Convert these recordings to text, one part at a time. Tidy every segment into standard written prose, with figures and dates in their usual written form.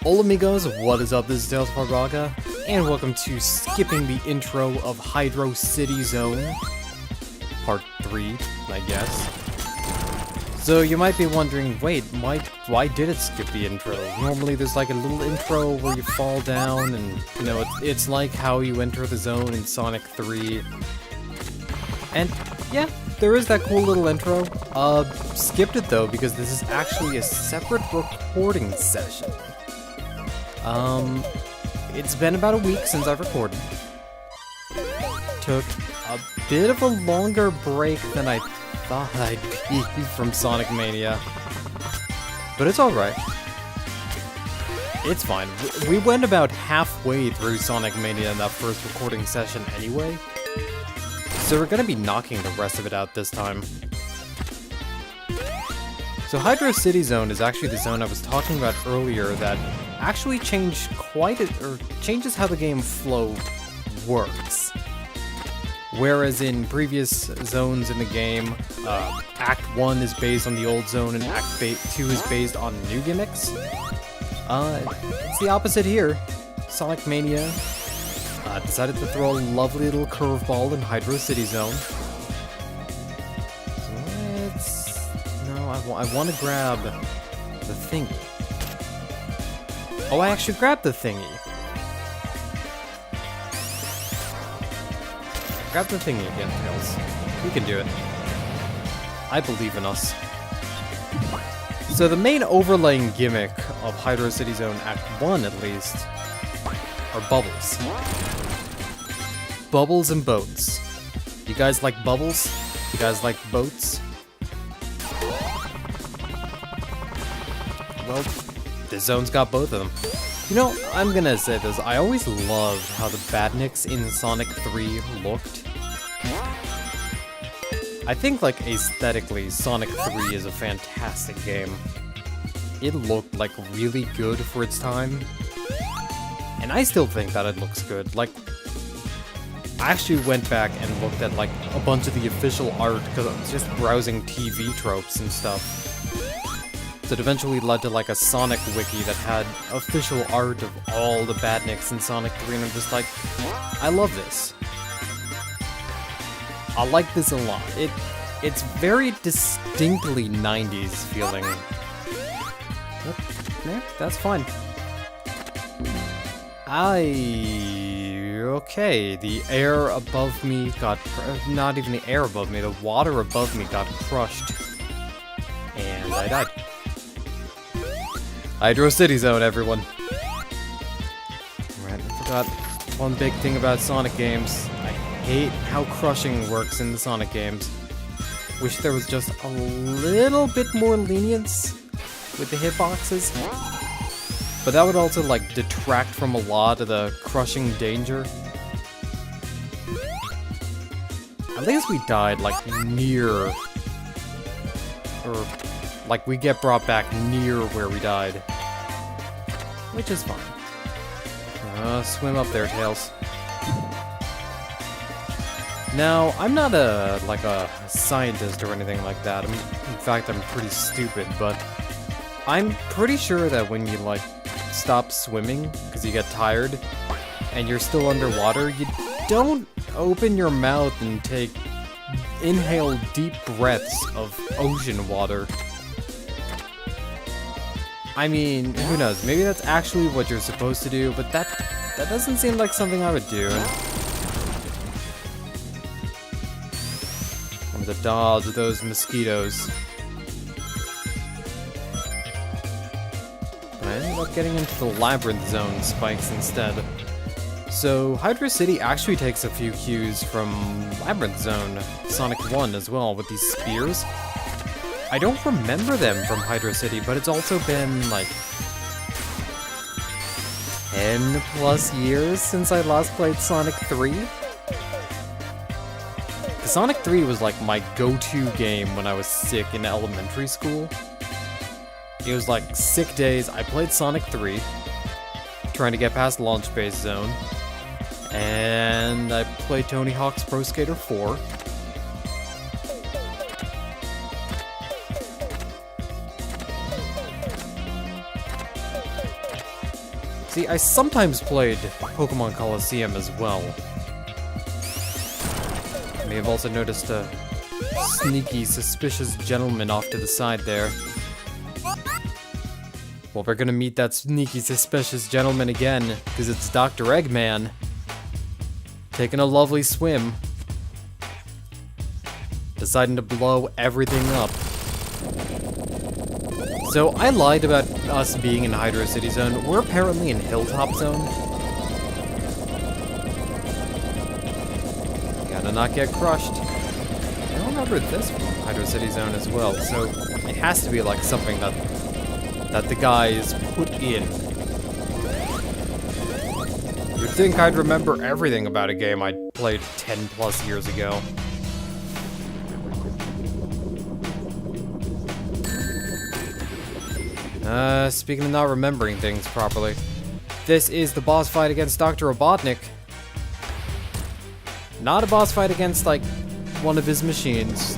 Hola amigos, what is up? This is Tales of Raga, and welcome to skipping the intro of Hydro City Zone, part 3, I guess. So you might be wondering, wait, why did it skip the intro? Normally there's like a little intro where you fall down and, you know, it's like how you enter the zone in Sonic 3. And, yeah, there is that cool little intro. Skipped it though because this is actually a separate recording session. It's been about a week since I've recorded. Took a bit of a longer break than I thought I'd be from Sonic Mania. But it's alright. It's fine. We went about halfway through Sonic Mania in that first recording session anyway. So we're gonna be knocking the rest of it out this time. So Hydro City Zone is actually the zone I was talking about earlier that actually changes how the game flow works. Whereas in previous zones in the game, Act 1 is based on the old zone and Act 2 is based on new gimmicks. It's the opposite here. Sonic Mania decided to throw a lovely little curveball in Hydro City Zone. I want to grab the thingy. Oh, I actually grabbed the thingy. Grab the thingy again, Tails. We can do it. I believe in us. So the main overlaying gimmick of Hydro City Zone Act 1, at least, are bubbles. Bubbles and boats. You guys like bubbles? You guys like boats? Well, this zone's got both of them. You know, I'm gonna say this, I always loved how the badniks in Sonic 3 looked. I think, like, aesthetically, Sonic 3 is a fantastic game. It looked, like, really good for its time. And I still think that it looks good. Like, I actually went back and looked at, like, a bunch of the official art, because I was just browsing TV tropes and stuff. So it eventually led to like a Sonic wiki that had official art of all the badniks in Sonic 3, and I'm just like, I love this. I like this a lot. It's very distinctly 90s feeling. Yeah, that's fine. Okay, the air above me got, not even the air above me, the water above me got crushed. And I died. Hydro City Zone, everyone. Alright, I forgot one big thing about Sonic games. I hate how crushing works in the Sonic games. Wish there was just a little bit more lenience with the hitboxes. But that would also, like, detract from a lot of the crushing danger. At least we died, like, near... or... like, we get brought back near where we died. Which is fine. Swim up there, Tails. Now, I'm not a scientist or anything like that. In fact, I'm pretty stupid, but I'm pretty sure that when you, like, stop swimming because you get tired and you're still underwater, you don't open your mouth and inhale deep breaths of ocean water. I mean, who knows, maybe that's actually what you're supposed to do, but that doesn't seem like something I would do. I'm gonna dodge those mosquitoes. But I ended up getting into the Labyrinth Zone spikes instead. So, Hydro City actually takes a few cues from Labyrinth Zone, Sonic 1 as well, with these spears. I don't remember them from Hydro City, but it's also been, like, 10 plus years since I last played Sonic 3. Sonic 3 was, like, my go-to game when I was sick in elementary school. It was, like, sick days. I played Sonic 3, trying to get past Launch Base Zone, and I played Tony Hawk's Pro Skater 4. See, I sometimes played Pokemon Coliseum as well. You may have also noticed a sneaky, suspicious gentleman off to the side there. Well, we're gonna meet that sneaky, suspicious gentleman again, because it's Dr. Eggman. Taking a lovely swim. Deciding to blow everything up. So, I lied about us being in Hydro City Zone. We're apparently in Hilltop Zone. Gotta not get crushed. I remember this from Hydro City Zone as well, so it has to be like something that the guys put in. You'd think I'd remember everything about a game I played 10 plus years ago. Speaking of not remembering things properly, this is the boss fight against Dr. Robotnik. Not a boss fight against, like, one of his machines.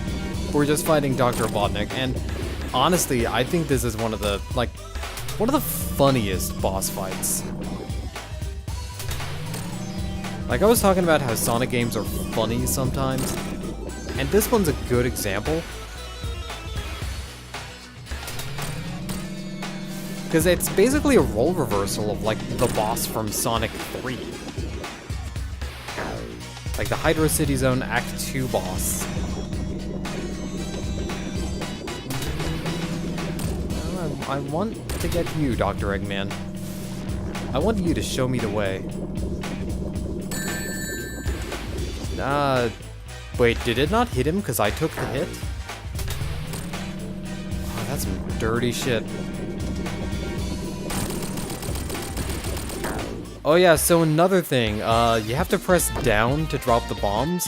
We're just fighting Dr. Robotnik, and honestly, I think this is one of the funniest boss fights. Like, I was talking about how Sonic games are funny sometimes, and this one's a good example. Because it's basically a role reversal of, like, the boss from Sonic 3. Like, the Hydro City Zone Act 2 boss. I want to get you, Dr. Eggman. I want you to show me the way. Wait, did it not hit him because I took the hit? Oh, that's some dirty shit. Oh yeah, so another thing, you have to press down to drop the bombs.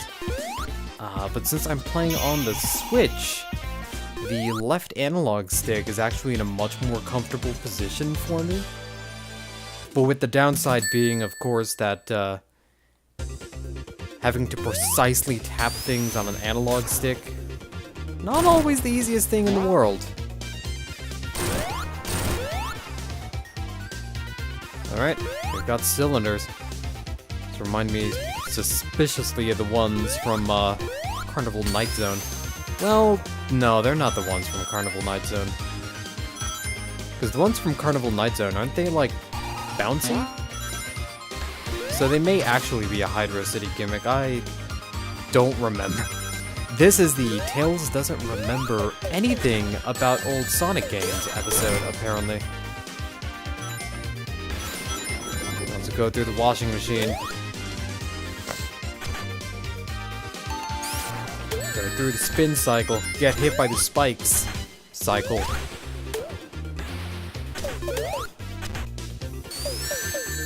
But since I'm playing on the Switch, the left analog stick is actually in a much more comfortable position for me. But with the downside being, of course, that having to precisely tap things on an analog stick, not always the easiest thing in the world. Alright, we've got cylinders. These remind me suspiciously of the ones from Carnival Night Zone. Well, no, they're not the ones from Carnival Night Zone. Because the ones from Carnival Night Zone, aren't they, like, bouncy? So they may actually be a Hydro City gimmick. I don't remember. This is the Tails doesn't remember anything about old Sonic games episode, apparently. Let's go through the washing machine. Go through the spin cycle. Get hit by the spikes. Cycle.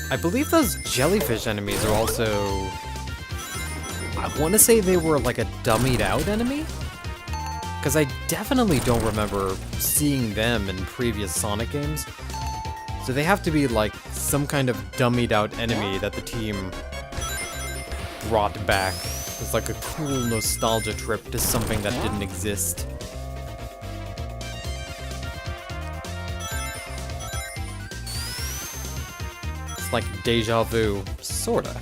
I believe those jellyfish enemies are also... I want to say they were like a dummied out enemy? Because I definitely don't remember seeing them in previous Sonic games. So they have to be like some kind of dummied out enemy that the team brought back. It's like a cool nostalgia trip to something that didn't exist. It's like deja vu, sorta.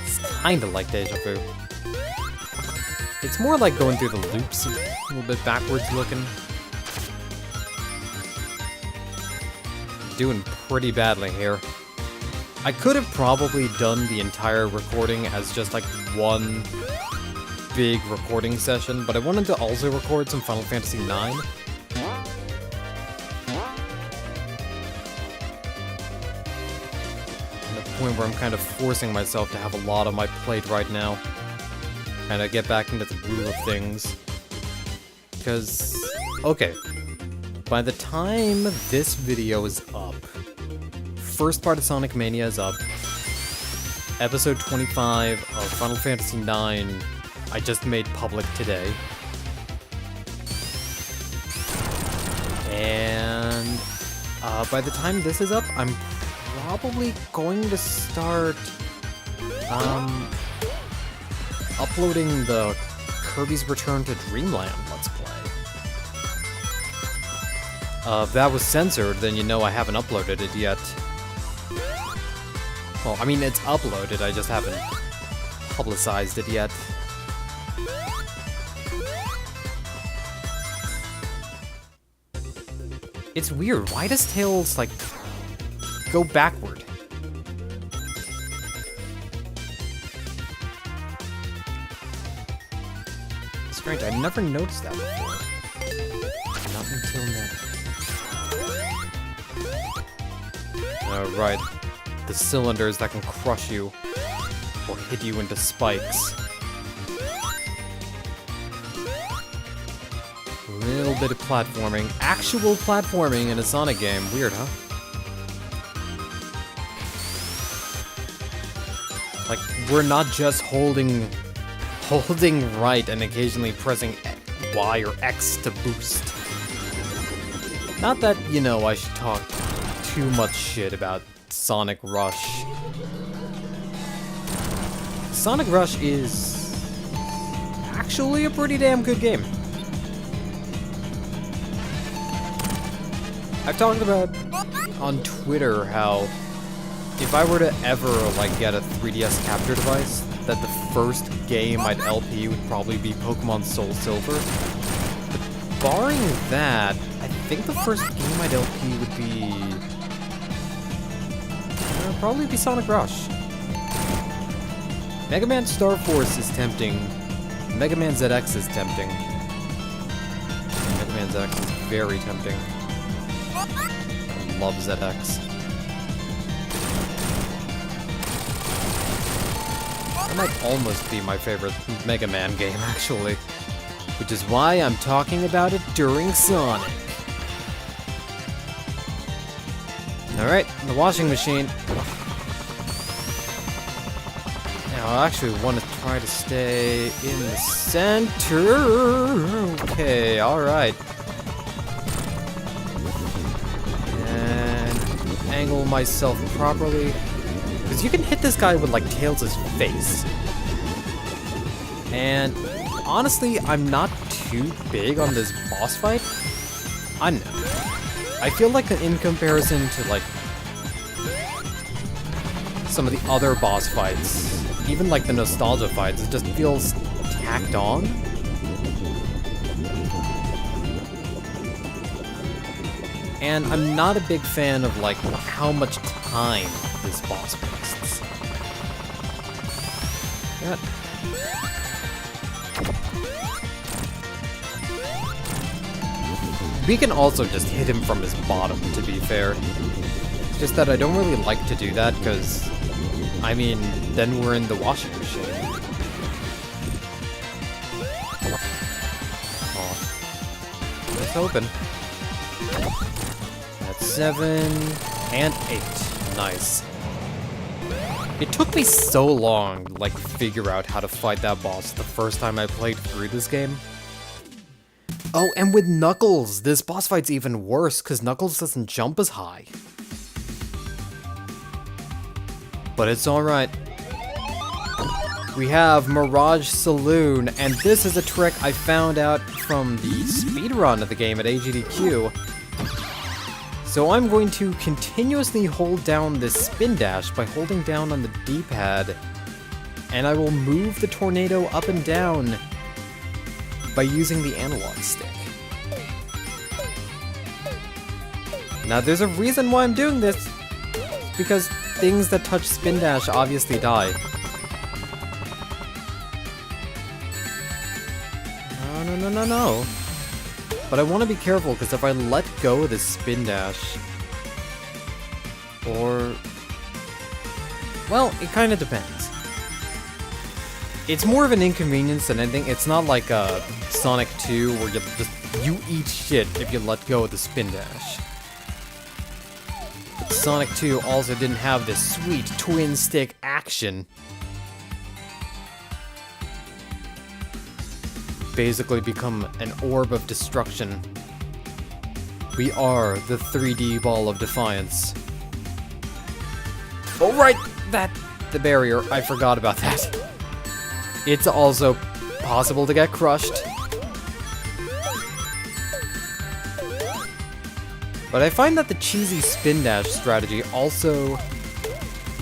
It's kinda like deja vu. It's more like going through the loops a little bit backwards looking. Doing pretty badly here. I could have probably done the entire recording as just like one big recording session, but I wanted to also record some Final Fantasy IX. At the point where I'm kind of forcing myself to have a lot on my plate right now. And I get back into the groove of things. Because, okay, by the time this video is up, first part of Sonic Mania is up. Episode 25 of Final Fantasy IX I just made public today. And by the time this is up, I'm probably going to start uploading the Kirby's Return to Dreamland Let's Play. If that was censored, then you know I haven't uploaded it yet. Well, I mean, it's uploaded, I just haven't publicized it yet. It's weird, why does Tails, like, go backward? Strange, I never noticed that before. Not until now. Alright. The cylinders that can crush you or hit you into spikes. A little bit of platforming. Actual platforming in a Sonic game. Weird, huh? Like, we're not just holding right and occasionally pressing Y or X to boost. Not that, you know, I should talk too much shit about Sonic Rush. Sonic Rush is actually a pretty damn good game. I've talked about on Twitter how if I were to ever, like, get a 3DS capture device, that the first game I'd LP would probably be Pokemon Soul Silver. But barring that, I think the first game I'd LP would be... probably be Sonic Rush. Mega Man Star Force is tempting. Mega Man ZX is tempting. Mega Man ZX is very tempting. I love ZX. That might almost be my favorite Mega Man game, actually. Which is why I'm talking about it during Sonic. Alright, the washing machine. Now, I actually want to try to stay in the center. Okay, alright. And angle myself properly. Because you can hit this guy with, like, Tails' face. And honestly, I'm not too big on this boss fight. I know. I feel like in comparison to, like, some of the other boss fights, even like the nostalgia fights, it just feels tacked on. And I'm not a big fan of, like, how much time this boss wastes. Yeah. We can also just hit him from his bottom, to be fair. It's just that I don't really like to do that, because, I mean, then we're in the washing machine. Oh. Let's open. That's 7 and 8. Nice. It took me so long to, like, figure out how to fight that boss the first time I played through this game. Oh, and with Knuckles, this boss fight's even worse, because Knuckles doesn't jump as high. But it's alright. We have Mirage Saloon, and this is a trick I found out from the speedrun of the game at AGDQ. So I'm going to continuously hold down this spin dash by holding down on the D-pad, and I will move the tornado up and down by using the analog stick. Now there's a reason why I'm doing this, because things that touch spin dash obviously die. No. But I want to be careful, because if I let go of this spin dash, or... well, it kind of depends. It's more of an inconvenience than anything. It's not like Sonic 2 where you eat shit if you let go of the spin dash. But Sonic 2 also didn't have this sweet twin stick action. Basically become an orb of destruction. We are the 3D ball of defiance. Oh right, the barrier. I forgot about that. It's also possible to get crushed. But I find that the cheesy spin dash strategy also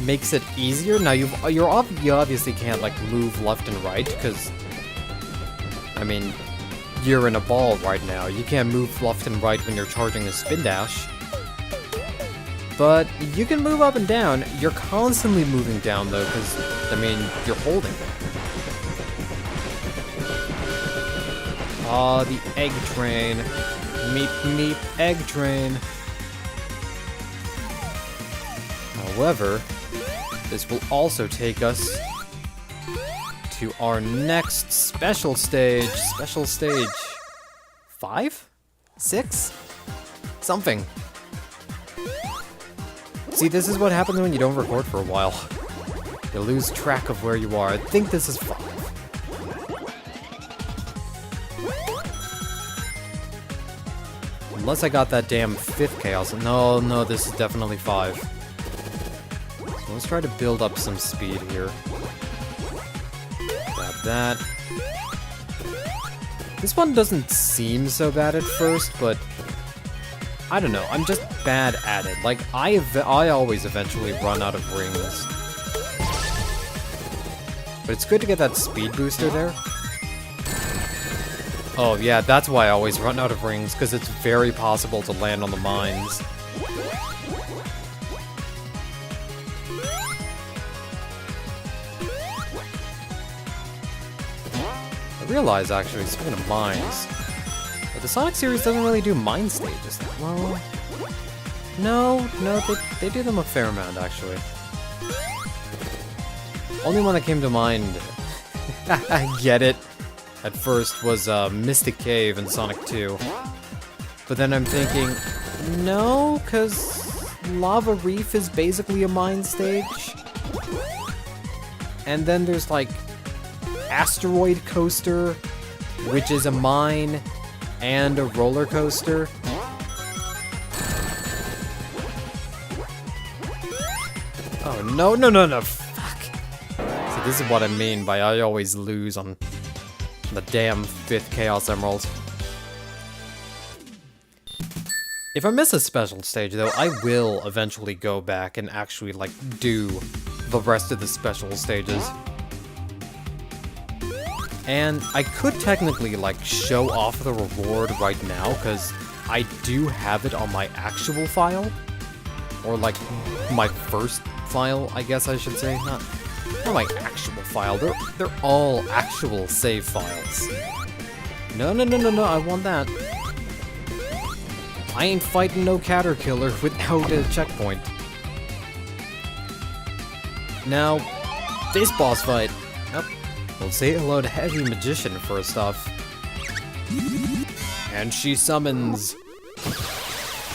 makes it easier. Now you obviously can't like move left and right because, I mean, you're in a ball right now. You can't move left and right when you're charging a spin dash. But you can move up and down. You're constantly moving down though because, I mean, you're holding it. Ah, the egg train. Meep meep egg train. However, this will also take us to our next special stage. Special stage 5? 6? Something. See, this is what happens when you don't record for a while. You lose track of where you are. I think this is 5. Unless I got that damn 5th chaos. No, this is definitely 5. So let's try to build up some speed here. Grab that. This one doesn't seem so bad at first, but I don't know. I'm just bad at it. Like, I always eventually run out of rings. But it's good to get that speed booster there. Oh yeah, that's why I always run out of rings, because it's very possible to land on the mines. I realize, actually, speaking of mines, that the Sonic series doesn't really do mine stages. Well, no, they do them a fair amount, actually. Only one that came to mind, I get it, at first was Mystic Cave in Sonic 2. But then I'm thinking, no, because Lava Reef is basically a mine stage. And then there's like Asteroid Coaster, which is a mine and a roller coaster. Oh, no, fuck. See, this is what I mean by I always lose on the damn 5th Chaos Emerald. If I miss a special stage, though, I will eventually go back and actually, like, do the rest of the special stages. And I could technically, like, show off the reward right now, because I do have it on my actual file. Or, like, my first file, I guess I should say. Not my actual file. They're all actual save files. No, I want that. I ain't fighting no Caterkiller without a checkpoint. Now, this boss fight. Yep. We'll say hello to Heavy Magician first off. And she summons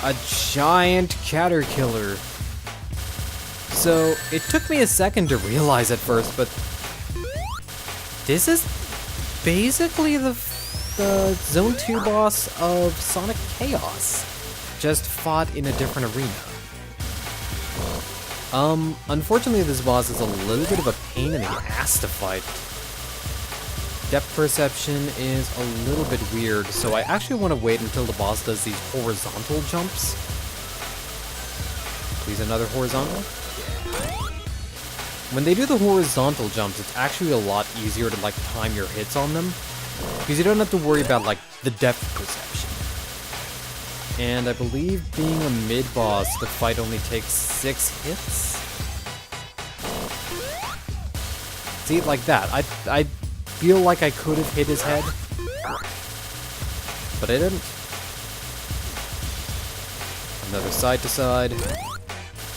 a giant Caterkiller. So, it took me a second to realize at first, but this is basically the Zone 2 boss of Sonic Chaos, just fought in a different arena. Unfortunately this boss is a little bit of a pain in the ass to fight. Depth perception is a little bit weird, so I actually want to wait until the boss does these horizontal jumps. Please, another horizontal? When they do the horizontal jumps, it's actually a lot easier to, like, time your hits on them, because you don't have to worry about, like, the depth perception. And I believe being a mid-boss, the fight only takes 6 hits? See, like that. I feel like I could have hit his head, but I didn't. Another side to side,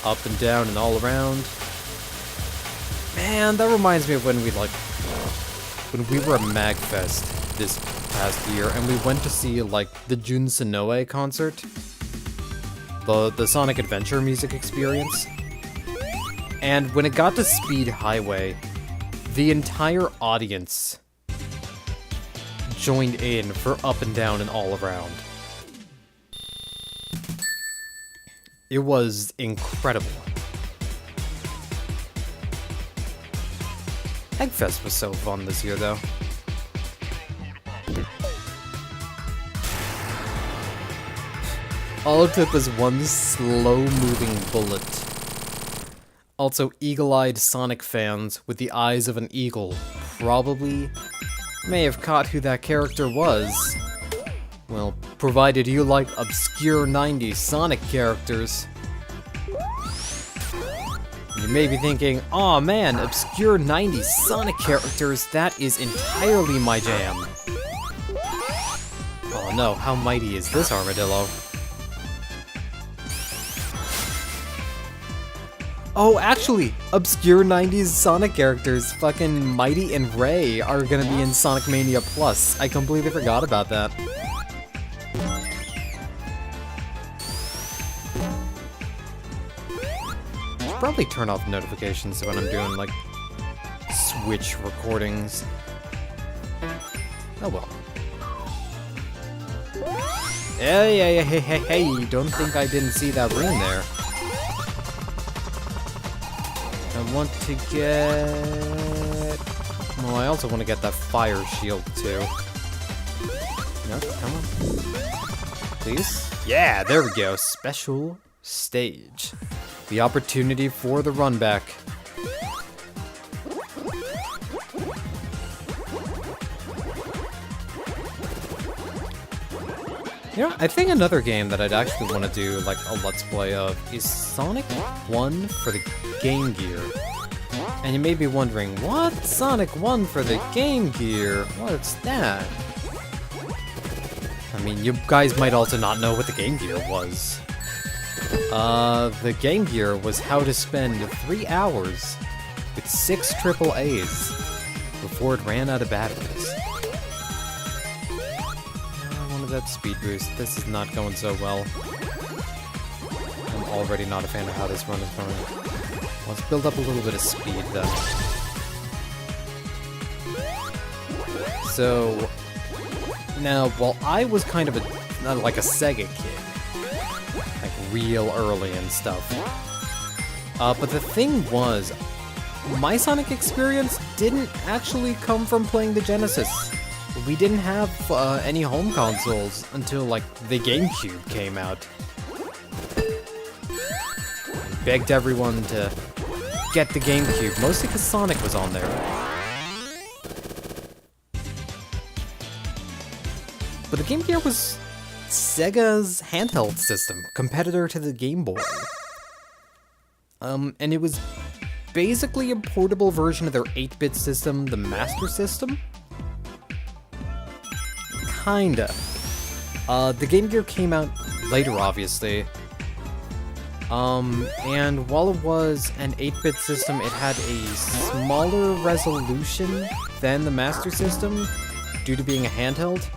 up and down and all around. Man, that reminds me of when we were at MagFest this past year, and we went to see, like, the Jun Sonoe concert. The Sonic Adventure music experience. And when it got to Speed Highway, the entire audience joined in for up and down and all around. It was incredible. Eggfest was so fun this year, though. All it took was one slow-moving bullet. Also, eagle-eyed Sonic fans with the eyes of an eagle probably may have caught who that character was. Well, provided you like obscure 90s Sonic characters. You may be thinking, aw man, obscure 90s Sonic characters, that is entirely my jam. Oh no, how mighty is this armadillo? Oh, actually, obscure 90s Sonic characters, fucking Mighty and Ray, are gonna be in Sonic Mania Plus. I completely forgot about that. Should probably turn off notifications when I'm doing, like, Switch recordings. Oh well. Hey, don't think I didn't see that ring there. I want to get... Well, I also want to get that fire shield, too. No, come on. Please? Yeah, there we go. Special stage. The opportunity for the run back. You know, I think another game that I'd actually want to do, like, a Let's Play of is Sonic 1 for the Game Gear. And you may be wondering, what? Sonic 1 for the Game Gear? What's that? I mean, you guys might also not know what the Game Gear was. The Game Gear was how to spend 3 hours with 6 AAAs before it ran out of batteries. That speed boost. This is not going so well. I'm already not a fan of how this run is going. Let's build up a little bit of speed then. So now, while I was kind of like a Sega kid, like real early and stuff, but the thing was, my Sonic experience didn't actually come from playing the Genesis. We didn't have any home consoles until, like, the GameCube came out. I begged everyone to get the GameCube, mostly because Sonic was on there. But the Game Gear was Sega's handheld system, competitor to the Game Boy. And it was basically a portable version of their 8-bit system, the Master System. Kinda. The Game Gear came out later, obviously. And while it was an 8-bit system, it had a smaller resolution than the Master System, due to being a handheld.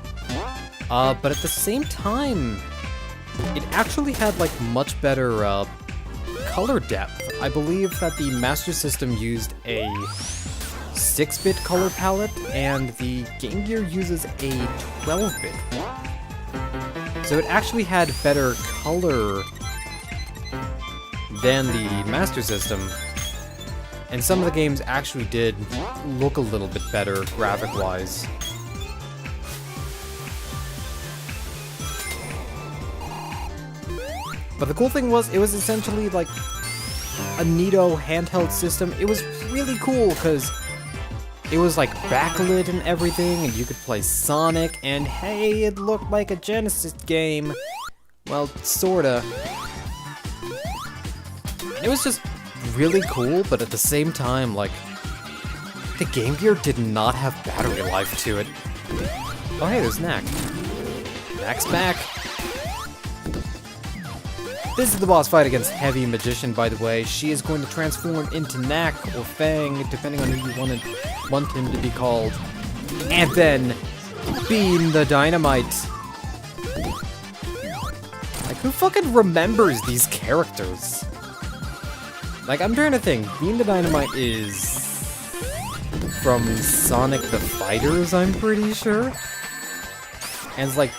But at the same time, it actually had, like, much better, color depth. I believe that the Master System used a 6-bit color palette, and the Game Gear uses a 12-bit one. So it actually had better color than the Master System, and some of the games actually did look a little bit better graphic-wise. But the cool thing was, it was essentially like a neato handheld system. It was really cool, because it was like backlit and everything, and you could play Sonic, and hey, it looked like a Genesis game. Well, sorta. It was just really cool, but at the same time, like, the Game Gear did not have battery life to it. Oh hey, there's Knack. Knack's back. This is the boss fight against Heavy Magician, by the way. She is going to transform into Knack or Fang, depending on who you want him to be called. And then, Beam the Dynamite. Like, who fucking remembers these characters? Like, I'm trying to think. Beam the Dynamite is from Sonic the Fighters, I'm pretty sure. And it's like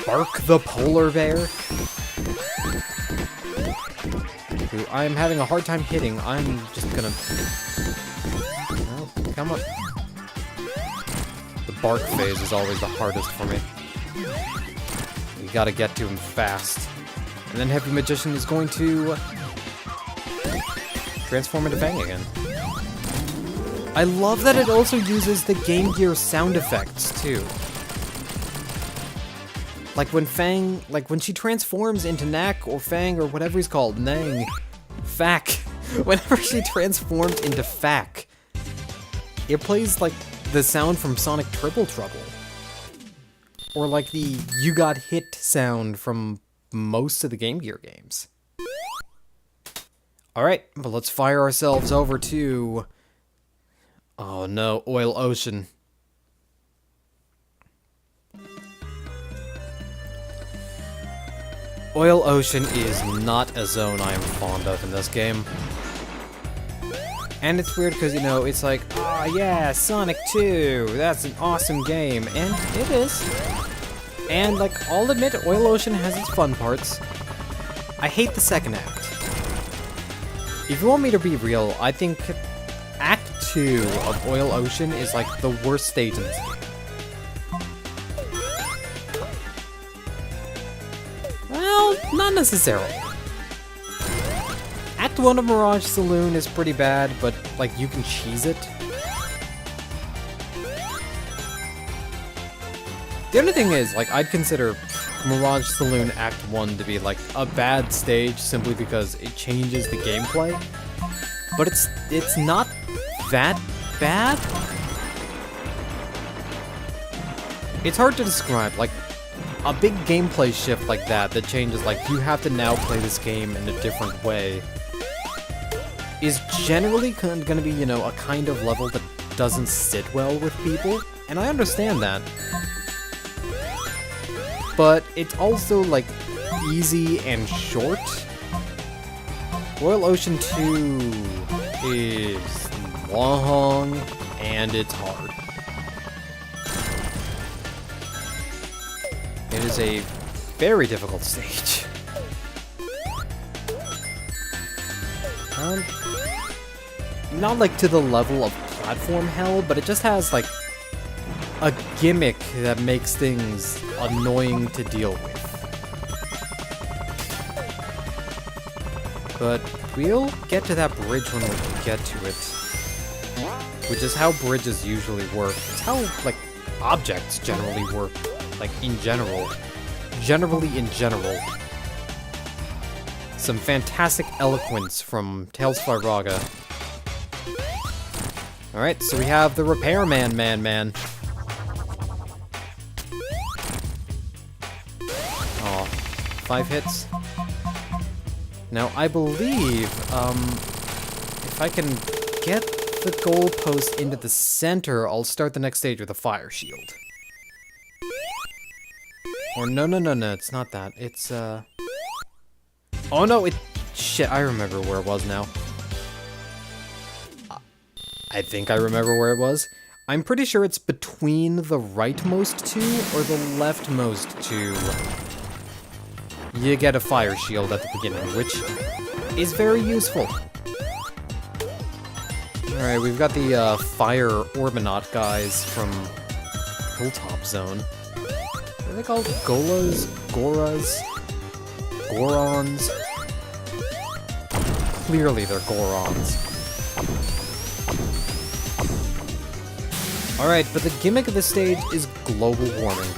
Bark the Polar Bear, who I'm having a hard time hitting. I'm just gonna... Oh, come on. The Bark phase is always the hardest for me. gotta get to him fast. And then Heavy Magician is going to transform into Fang again. I love that it also uses the Game Gear sound effects, too. Like when she transforms into Knack or Fang or whatever he's called, Nang, Fack. Whenever she transforms into Fack, it plays like the sound from Sonic Triple Trouble. Or like the You Got Hit sound from most of the Game Gear games. Alright, but let's fire ourselves over to... Oh no, Oil Ocean. Oil Ocean is not a zone I am fond of in this game. And it's weird because, you know, it's like, oh yeah, Sonic 2, that's an awesome game. And it is. And, like, I'll admit, Oil Ocean has its fun parts. I hate the second act. If you want me to be real, I think Act 2 of Oil Ocean is, like, the worst stage in this game. Well, not necessarily. Act 1 of Mirage Saloon is pretty bad, but, like, you can cheese it. The only thing is, like, I'd consider Mirage Saloon Act 1 to be, like, a bad stage simply because it changes the gameplay. But it's not that bad. It's hard to describe, like, a big gameplay shift like that changes, like, you have to now play this game in a different way, is generally gonna be, you know, a kind of level that doesn't sit well with people, and I understand that. But it's also, like, easy and short. Oil Ocean 2 is long, and it's hard. It is a very difficult stage. Not like to the level of platform hell, but it just has like a gimmick that makes things annoying to deal with. But we'll get to that bridge when we can get to it. Which is how bridges usually work. It's how, like, objects generally work. Like, in general. Generally in general. Some fantastic eloquence from Tales of Firaga. Alright, so we have the Repairman Man. Aw, 5 hits. Now, I believe, if I can get the goalpost into the center, I'll start the next stage with a fire shield. Or no, it's not that. It's, oh no, shit, I remember where it was now. I think I remember where it was. I'm pretty sure it's between the rightmost two or the leftmost two. You get a fire shield at the beginning, which is very useful. Alright, we've got the fire Orbinaut guys from Hilltop Zone. What are they called? Golas? Goras? Gorons? Clearly they're Gorons. Alright, but the gimmick of the stage is global warming.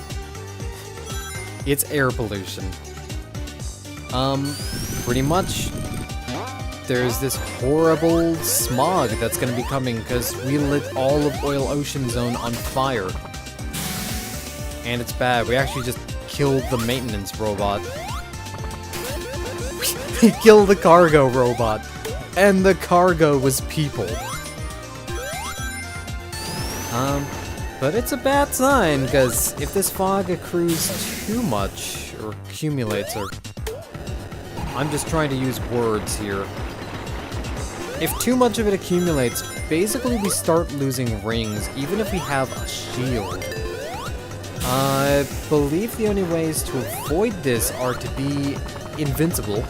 It's air pollution. Pretty much, there's this horrible smog that's gonna be coming because we lit all of Oil Ocean Zone on fire. And it's bad. We actually just killed the maintenance robot. We killed the cargo robot. And the cargo was people. But it's a bad sign, because if this fog accrues too much, or accumulates, or... I'm just trying to use words here. If too much of it accumulates, basically we start losing rings, even if we have a shield. I believe the only ways to avoid this are to be invincible,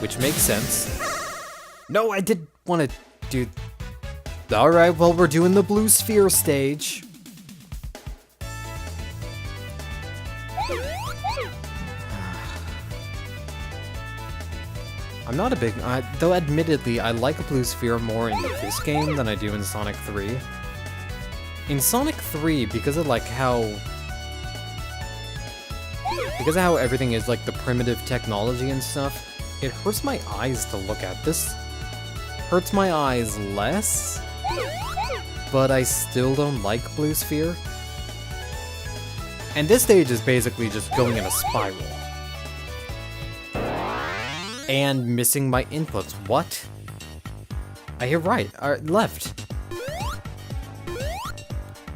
which makes sense. No, I did want to do... Alright, well, we're doing the blue sphere stage. I'm not a big... though admittedly, I like Blue Sphere more in this game than I do in Sonic 3. In Sonic 3, because of, like, how... Because of how everything is, like, the primitive technology and stuff, it hurts my eyes to look at. This hurts my eyes less, but I still don't like Blue Sphere. And this stage is basically just going in a spiral. And missing my inputs. What? I hit right. Left.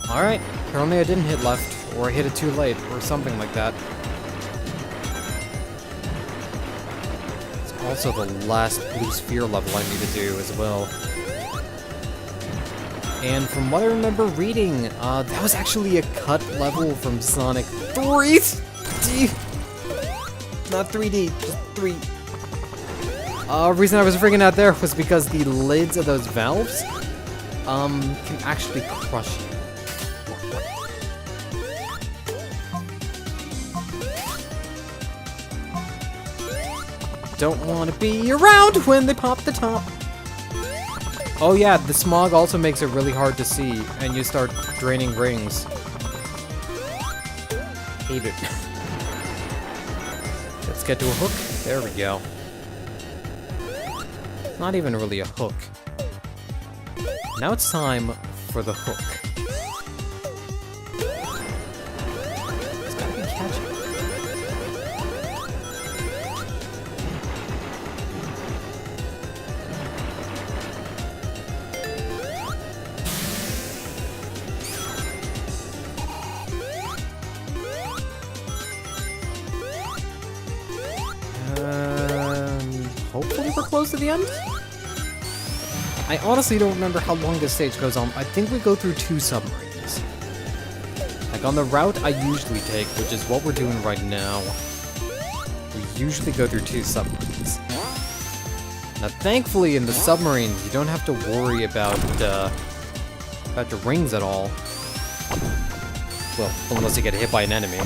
Alright. Apparently I didn't hit left, or I hit it too late, or something like that. It's also the last Blue Sphere level I need to do as well. And from what I remember reading, that was actually a cut level from Sonic 3D. Not 3D, just 3. Reason I was freaking out there was because the lids of those valves, can actually crush you. Don't want to be around when they pop the top. Oh yeah, the smog also makes it really hard to see, and you start draining rings. Hate it. Let's get to a hook. There we go. Not even really a hook. Now it's time for the hook. It's gotta be catchy. Hopefully we're close to the end? I honestly don't remember how long this stage goes on. I think we go through 2 submarines. Like on the route I usually take, which is what we're doing right now, we usually go through 2 submarines. Now thankfully in the submarine, you don't have to worry about your rings at all. Well, unless you get hit by an enemy.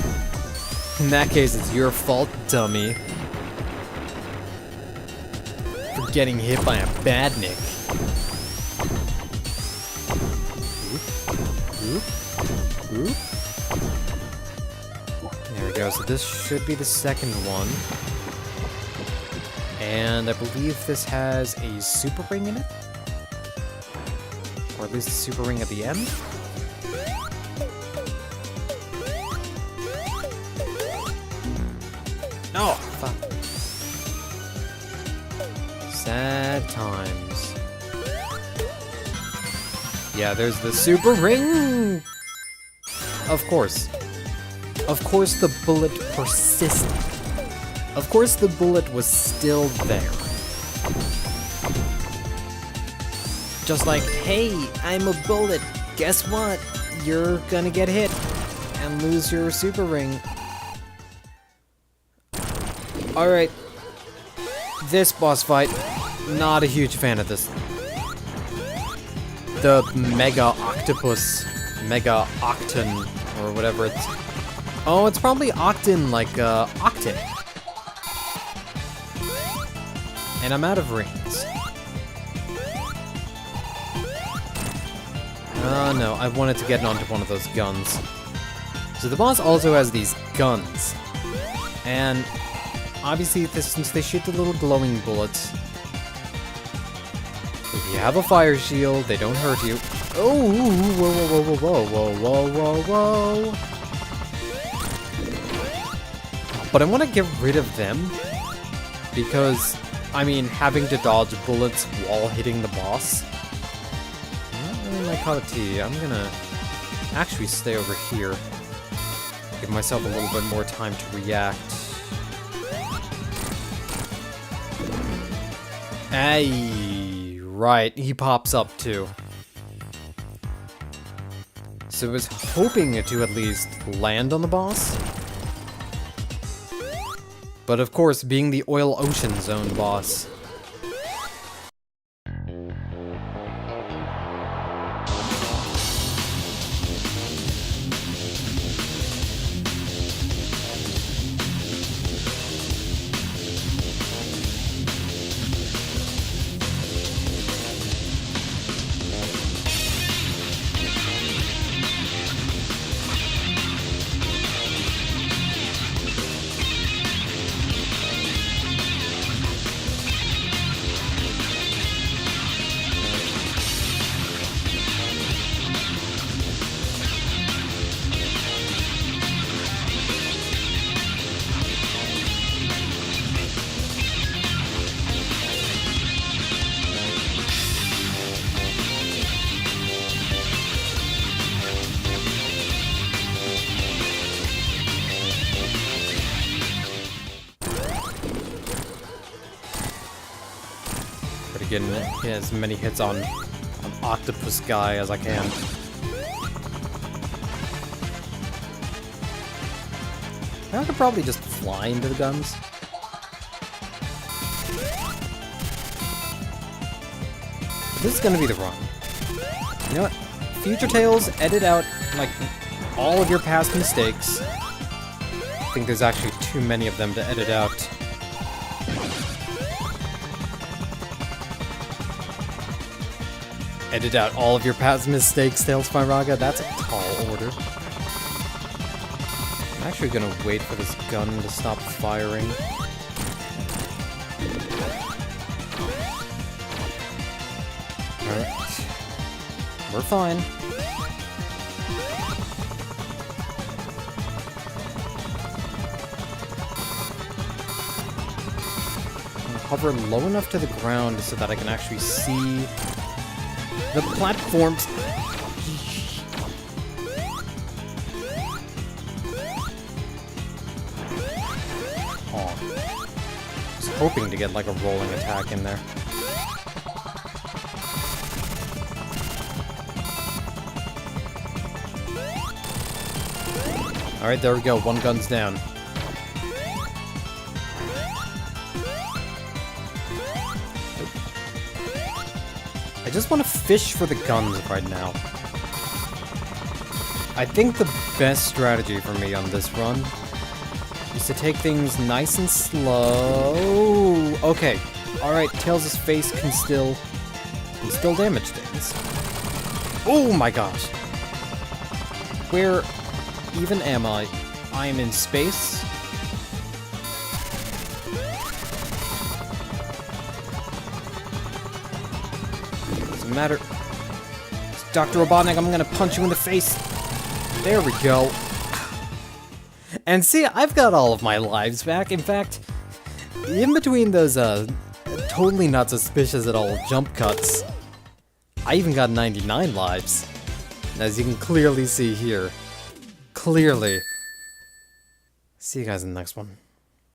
In that case, it's your fault, dummy. For getting hit by a badnik. Oop. There we go, so this should be the second one. And I believe this has a super ring in it? Or at least a super ring at the end? Oh, fuck. Sad times. Yeah, there's the super ring! Of course. Of course the bullet persisted. Of course the bullet was still there. Just like, hey, I'm a bullet. Guess what? You're gonna get hit and lose your super ring. Alright. This boss fight, not a huge fan of this. The Mega Octopus, Mega Octon, or whatever it's... Oh, it's probably Octon, like, Octane. And I'm out of rings. No, I wanted to get onto one of those guns. So the boss also has these guns. And obviously, since they shoot the little glowing bullets, if you have a fire shield, they don't hurt you. Oh, whoa, whoa, whoa, whoa, whoa, whoa, whoa, whoa. But I want to get rid of them, because, I mean, having to dodge bullets while hitting the boss, not really my cup of tea. I'm gonna actually stay over here. Give myself a little bit more time to react. Ay, right, he pops up too. So I was hoping to at least land on the boss. But of course, being the Oil Ocean Zone boss, getting as many hits on Octopus Guy as I can. I could probably just fly into the guns. This is gonna be the run. You know what? Future Tales, edit out, like, all of your past mistakes. I think there's actually too many of them to edit out. Edit out all of your past mistakes, Tales by Raga. That's a tall order. I'm actually gonna wait for this gun to stop firing. Alright. We're fine. Hover low enough to the ground so that I can actually see the platforms. Oh. I was hoping to get like a rolling attack in there. Alright, there we go. One gun's down. I just want to fish for the guns right now. I think the best strategy for me on this run is to take things nice and slow. Okay. Alright, Tails' face can still damage things. Oh my gosh. Where even am I? I am in space. Doesn't matter. It's Dr. Robotnik, I'm gonna punch you in the face. There we go. And see, I've got all of my lives back. In fact, in between those totally not suspicious at all jump cuts, I even got 99 lives. As you can clearly see here. Clearly. See you guys in the next one.